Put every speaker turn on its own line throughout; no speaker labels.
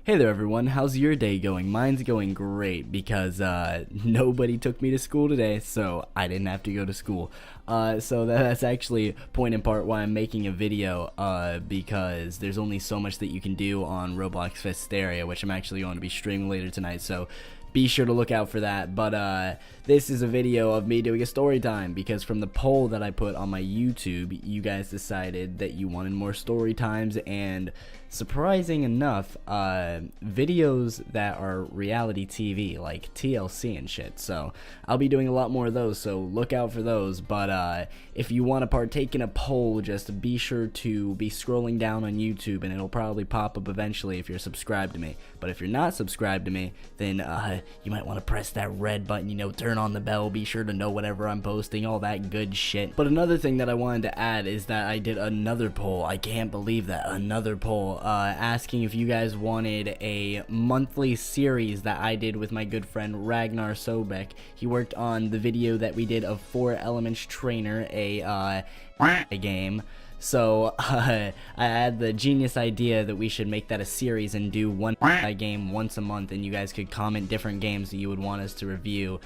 Hey there everyone, how's your day going? Mine's going great because nobody took me to school today, so I didn't have to go to school. So that's actually point in part why I'm making a video, because there's only so much that you can do on Roblox Festaria, which I'm actually going to be streaming later tonight, so be sure to look out for that. But this is a video of me doing a story time because from the poll that I put on my YouTube, you guys decided that you wanted more story times, and surprising enough, videos that are reality TV, like TLC and shit. So I'll be doing a lot more of those, so look out for those. But if you want to partake in a poll, just be sure to be scrolling down on YouTube, and it'll probably pop up eventually if you're subscribed to me. But if you're not subscribed to me, then you might want to press that red button, you know, turn on the bell, be sure to know whenever I'm posting, all that good shit. But another thing that I wanted to add is that I did another poll. I can't believe that, another poll, asking if you guys wanted a monthly series that I did with my good friend Ragnar Sobek. He worked on the video that we did of 4 Elements Trainer, a game. So I had the genius idea that we should make that a series and do one game once a month, and you guys could comment different games that you would want us to review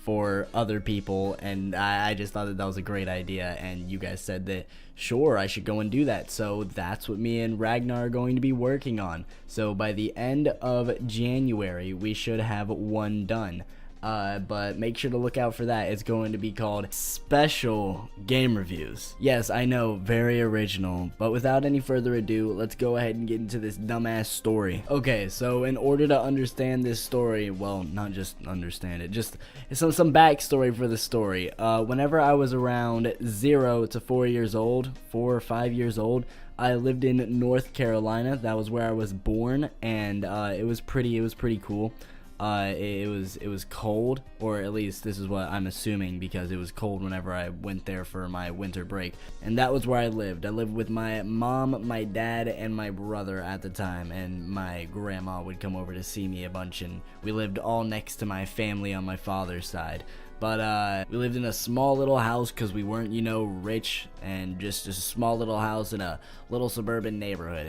for other people, and I just thought that that was a great idea, and you guys said that sure, I should go and do that. So that's what me and Ragnar are going to be working on. So by the end of January we should have one done. But make sure to look out for that. It's going to be called Special Game Reviews. Yes, I know, very original, but without any further ado, let's go ahead and get into this dumbass story. Okay, so in order to understand this story, well, not just understand it, just some backstory for the story. Whenever I was around 0 to 4 years old, 4 or 5 years old, I lived in North Carolina. That was where I was born, and it was pretty cool. It was cold, or at least this is what I'm assuming, because it was cold whenever I went there for my winter break. And that was where I lived. I lived with my mom, my dad, and my brother at the time, and my grandma would come over to see me a bunch, and we lived all next to my family on my father's side. But we lived in a small little house because we weren't, you know, rich, and just a small little house in a little suburban neighborhood.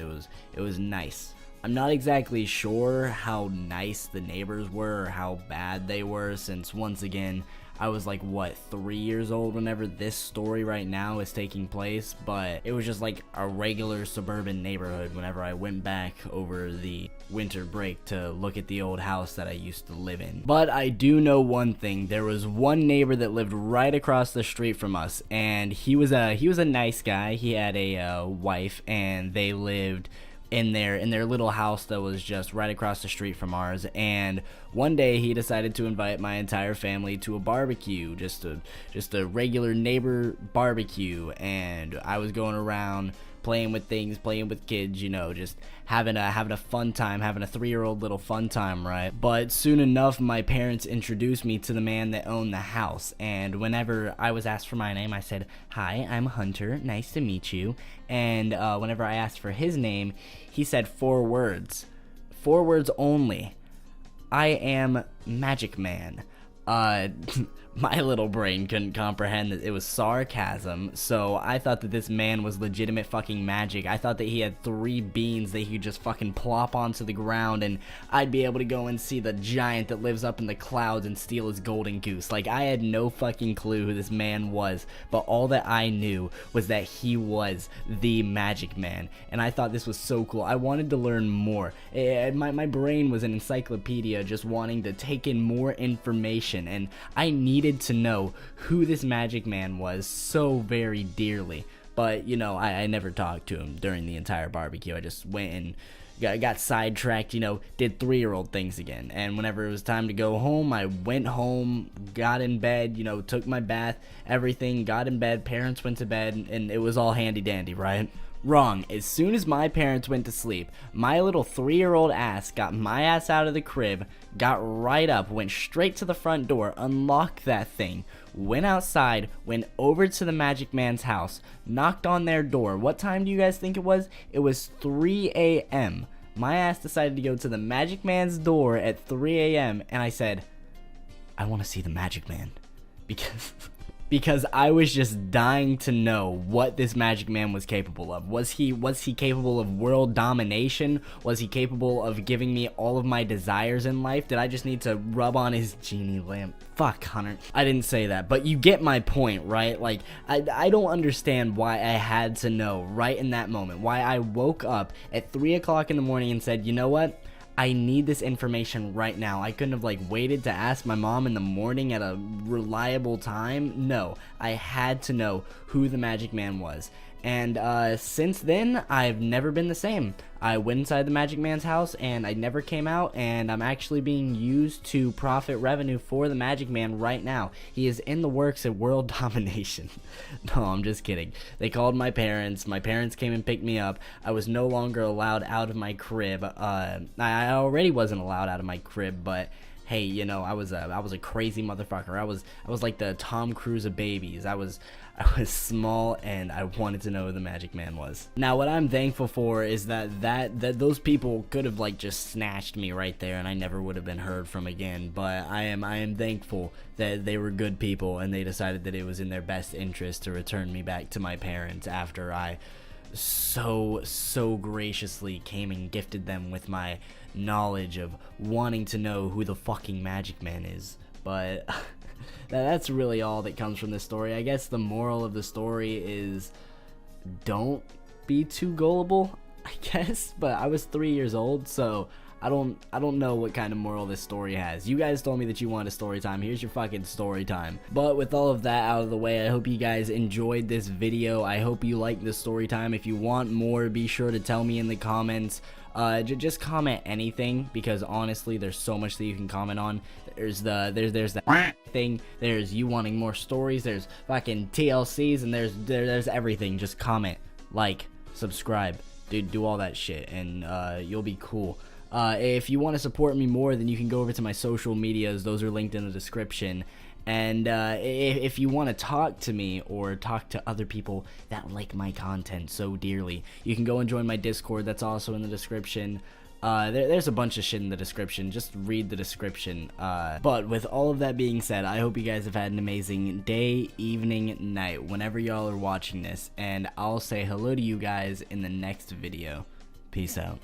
It was nice. I'm not exactly sure how nice the neighbors were or how bad they were, since once again I was like, what, 3 years old whenever this story right now is taking place, but it was just like a regular suburban neighborhood whenever I went back over the winter break to look at the old house that I used to live in. But I do know one thing: there was one neighbor that lived right across the street from us, and he was a nice guy. He had a wife, and they lived in their little house that was just right across the street from ours. And one day he decided to invite my entire family to a barbecue, just a regular neighbor barbecue, and I was going around playing with things, playing with kids, you know, just having a fun time, having a 3-year-old little fun time, right? But soon enough, my parents introduced me to the man that owned the house, and whenever I was asked for my name, I said, "Hi, I'm Hunter, nice to meet you." And whenever I asked for his name, he said 4 words only: "I am Magic Man." My little brain couldn't comprehend that it was sarcasm, so I thought that this man was legitimate fucking magic. I thought that he had 3 beans that he could just fucking plop onto the ground, and I'd be able to go and see the giant that lives up in the clouds and steal his golden goose. Like, I had no fucking clue who this man was, but all that I knew was that he was the Magic Man, and I thought this was so cool. I wanted to learn more. My brain was an encyclopedia, just wanting to take in more information, and I needed to know who this Magic Man was so very dearly. But, you know, I never talked to him during the entire barbecue. I just went and got sidetracked, you know, did 3-year-old things again. And whenever it was time to go home, I went home, got in bed, you know, took my bath, everything, got in bed, parents went to bed, and it was all handy dandy, right? Wrong. As soon as my parents went to sleep, my little 3-year-old ass got my ass out of the crib, got right up, went straight to the front door, unlocked that thing, went outside, went over to the Magic Man's house, knocked on their door. What time do you guys think it was? It was 3 a.m. My ass decided to go to the Magic Man's door at 3 a.m. and I said, "I want to see the Magic Man." Because because I was just dying to know what this magic man was capable of. Was he capable of world domination? Was he capable of giving me all of my desires in life? Did I just need to rub on his genie lamp? Fuck, Hunter. I didn't say that, but you get my point, right? Like, I don't understand why I had to know right in that moment. Why I woke up at 3 o'clock in the morning and said, you know what? I need this information right now. I couldn't have like waited to ask my mom in the morning at a reliable time. No, I had to know who the magic man was. And since then, I've never been the same. I went inside the magic man's house and I never came out, and I'm actually being used to profit revenue for the magic man right now. He is in the works of world domination. No, I'm just kidding. They called my parents. My parents came and picked me up. I was no longer allowed out of my crib. I already wasn't allowed out of my crib, but hey, you know, I was a crazy motherfucker. I was like the Tom Cruise of babies. I was small and I wanted to know who the magic man was. Now, what I'm thankful for is that those people could have like just snatched me right there and I never would have been heard from again. But I am thankful that they were good people and they decided that it was in their best interest to return me back to my parents after I so graciously came and gifted them with my knowledge of wanting to know who the fucking magic man is. But that's really all that comes from this story. I guess the moral of the story is don't be too gullible, I guess. But I was 3 years old, so I don't know what kind of moral this story has. You guys told me that you wanted a story time. Here's your fucking story time. But with all of that out of the way, I hope you guys enjoyed this video. I hope you liked the story time. If you want more, be sure to tell me in the comments. Just comment anything, because honestly, there's so much that you can comment on. There's the thing. There's you wanting more stories. There's fucking TLCs, and there's everything. Just comment, like, subscribe, dude. Do all that shit, and you'll be cool. If you want to support me more, then you can go over to my social medias. Those are linked in the description. And if you want to talk to me or talk to other people that like my content so dearly, you can go and join my Discord. That's also in the description. There's a bunch of shit in the description. Just read the description. But with all of that being said, I hope you guys have had an amazing day, evening, night, whenever y'all are watching this. And I'll say hello to you guys in the next video. Peace out.